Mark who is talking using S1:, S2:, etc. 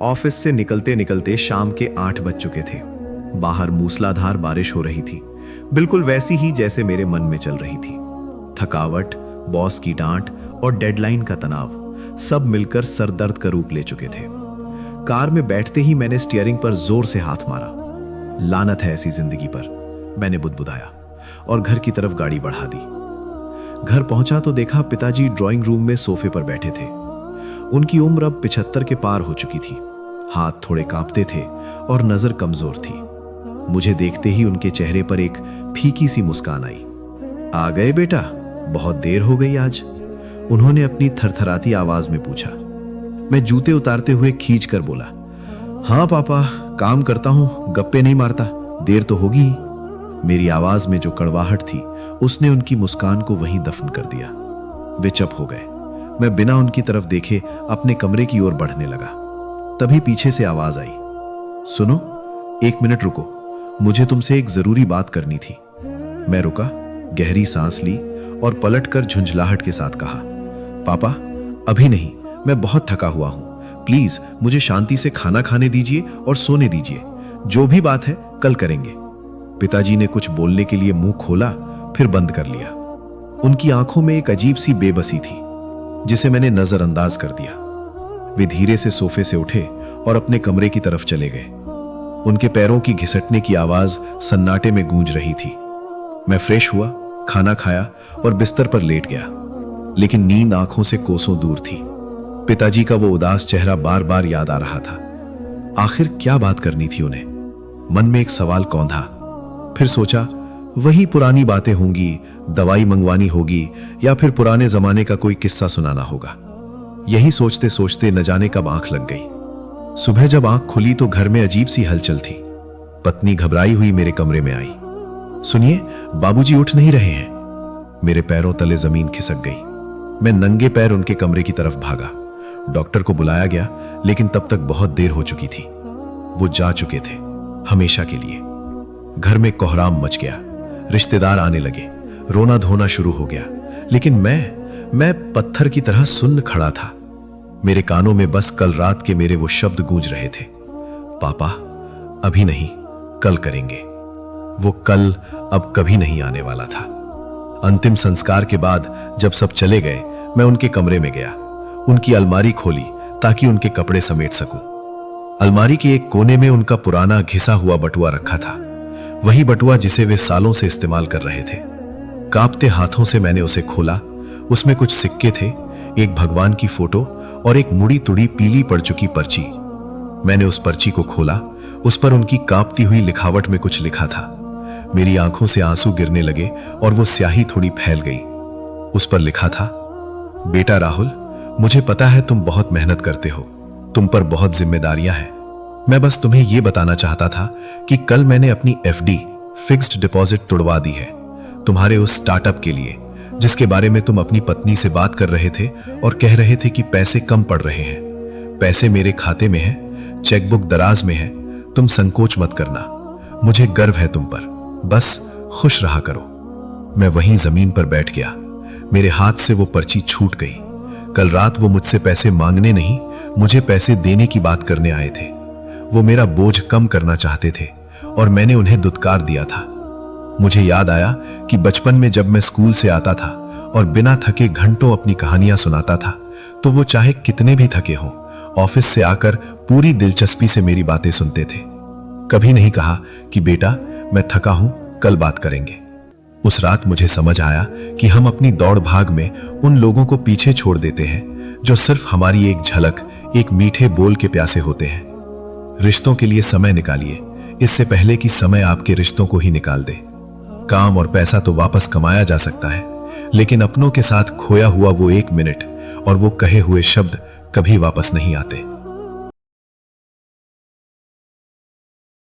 S1: Office से निकलते निकलते शाम के 8 बज चुके थे। बाहर मूसलाधार बारिश हो रही थी, बिल्कुल वैसी ही जैसे मेरे मन में चल रही थी। थकावट, बॉस की डांट और डेडलाइन का तनाव सब मिलकर सर दर्द का रूप ले चुके थे। कार में बैठते ही मैंने स्टीयरिंग पर जोर से हाथ मारा। लानत है ऐसी जिंदगी पर, मैंने बुदबुदाया और घर की तरफ गाड़ी बढ़ा दी। घर पहुंचा तो देखा पिताजी ड्राइंग रूम में सोफे पर बैठे थे। उनकी उम्र अब 75 के पार हो चुकी थी। हाथ थोड़े कांपते थे और नजर कमजोर थी। मुझे देखते ही उनके चेहरे पर एक फीकी सी मुस्कान आई। आ गए बेटा, बहुत देर हो गई आज, उन्होंने अपनी थरथराती आवाज में पूछा। मैं जूते उतारते हुए खींच कर बोला, हाँ पापा, काम करता हूं, गप्पे नहीं मारता, देर तो होगी ही। मेरी आवाज में जो कड़वाहट थी उसने उनकी मुस्कान को वहीं दफन कर दिया। वे चुप हो गए। मैं बिना उनकी तरफ देखे अपने कमरे की ओर बढ़ने लगा। तभी पीछे से आवाज आई, सुनो, 1 मिनट रुको, मुझे तुमसे एक जरूरी बात करनी थी। मैं रुका, गहरी सांस ली और पलटकर झुंझलाहट के साथ कहा, पापा अभी नहीं, मैं बहुत थका हुआ हूं, प्लीज मुझे शांति से खाना खाने दीजिए और सोने दीजिए। जो भी बात है कल करेंगे। पिताजी ने कुछ बोलने के लिए मुंह खोला, फिर बंद कर लिया। उनकी आंखों में एक अजीब सी बेबसी थी जिसे मैंने नजरअंदाज कर दिया। वे धीरे से सोफे से उठे और अपने कमरे की तरफ चले गए। उनके पैरों की घिसटने की आवाज सन्नाटे में गूंज रही थी। मैं फ्रेश हुआ, खाना खाया और बिस्तर पर लेट गया, लेकिन नींद आंखों से कोसों दूर थी। पिताजी का वो उदास चेहरा बार बार याद आ रहा था। आखिर क्या बात करनी थी उन्हें? मन में एक सवाल कौंधा। फिर सोचा, वही पुरानी बातें होंगी, दवाई मंगवानी होगी या फिर पुराने जमाने का कोई किस्सा सुनाना होगा। यही सोचते सोचते न जाने कब आंख लग गई। सुबह जब आंख खुली तो घर में अजीब सी हलचल थी। पत्नी घबराई हुई मेरे कमरे में आई। सुनिए, बाबूजी उठ नहीं रहे हैं। मेरे पैरों तले जमीन खिसक गई। मैं नंगे पैर उनके कमरे की तरफ भागा। डॉक्टर को बुलाया गया, लेकिन तब तक बहुत देर हो चुकी थी। वो जा चुके थे, हमेशा के लिए। घर में कोहराम मच गया। रिश्तेदार आने लगे, रोना धोना शुरू हो गया, लेकिन मैं पत्थर की तरह सुन्न खड़ा था। मेरे कानों में बस कल रात के मेरे वो शब्द गूंज रहे थे, पापा अभी नहीं, कल करेंगे। वो कल अब कभी नहीं आने वाला था। अंतिम संस्कार के बाद जब सब चले गए, मैं उनके कमरे में गया। उनकी अलमारी खोली ताकि उनके कपड़े समेट सकूं। अलमारी के एक कोने में उनका पुराना घिसा हुआ बटुआ रखा था, वही बटुआ जिसे वे सालों से इस्तेमाल कर रहे थे। कांपते हाथों से मैंने उसे खोला। उसमें कुछ सिक्के थे, एक भगवान की फोटो और एक मुड़ी तुड़ी पीली पड़ चुकी पर्ची। मैंने उस पर्ची को खोला। उस पर उनकी कांपती हुई लिखावट में कुछ लिखा था। मेरी आंखों से आंसू गिरने लगे और वो स्याही थोड़ी फैल गई। उस पर लिखा था, बेटा राहुल, मुझे पता है तुम बहुत मेहनत करते हो, तुम पर बहुत जिम्मेदारियां हैं। मैं बस तुम्हें यह बताना चाहता था कि कल मैंने अपनी एफडी फिक्स्ड डिपॉजिट तुड़वा दी है, तुम्हारे उस स्टार्टअप के लिए जिसके बारे में तुम अपनी पत्नी से बात कर रहे थे और कह रहे थे कि पैसे कम पड़ रहे हैं। पैसे मेरे खाते में है, चेकबुक दराज में है, तुम संकोच मत करना। मुझे गर्व है तुम पर, बस खुश रहा करो। मैं वहीं जमीन पर बैठ गया। मेरे हाथ से वो पर्ची छूट गई। कल रात वो मुझसे पैसे मांगने नहीं, मुझे पैसे देने की बात करने आए थे। वो मेरा बोझ कम करना चाहते थे और मैंने उन्हें दुत्कार दिया था। मुझे याद आया कि बचपन में जब मैं स्कूल से आता था और बिना थके घंटों अपनी कहानियां सुनाता था, तो वो चाहे कितने भी थके हों, ऑफिस से आकर पूरी दिलचस्पी से मेरी बातें सुनते थे। कभी नहीं कहा कि बेटा मैं थका हूं, कल बात करेंगे। उस रात मुझे समझ आया कि हम अपनी दौड़ भाग में उन लोगों को पीछे छोड़ देते हैं जो सिर्फ हमारी एक झलक, एक मीठे बोल के प्यासे होते हैं। रिश्तों के लिए समय निकालिए, इससे पहले कि समय आपके रिश्तों को ही निकाल दे। काम और पैसा तो वापस कमाया जा सकता है, लेकिन अपनों के साथ खोया हुआ वो 1 मिनट और वो कहे हुए शब्द कभी वापस नहीं आते।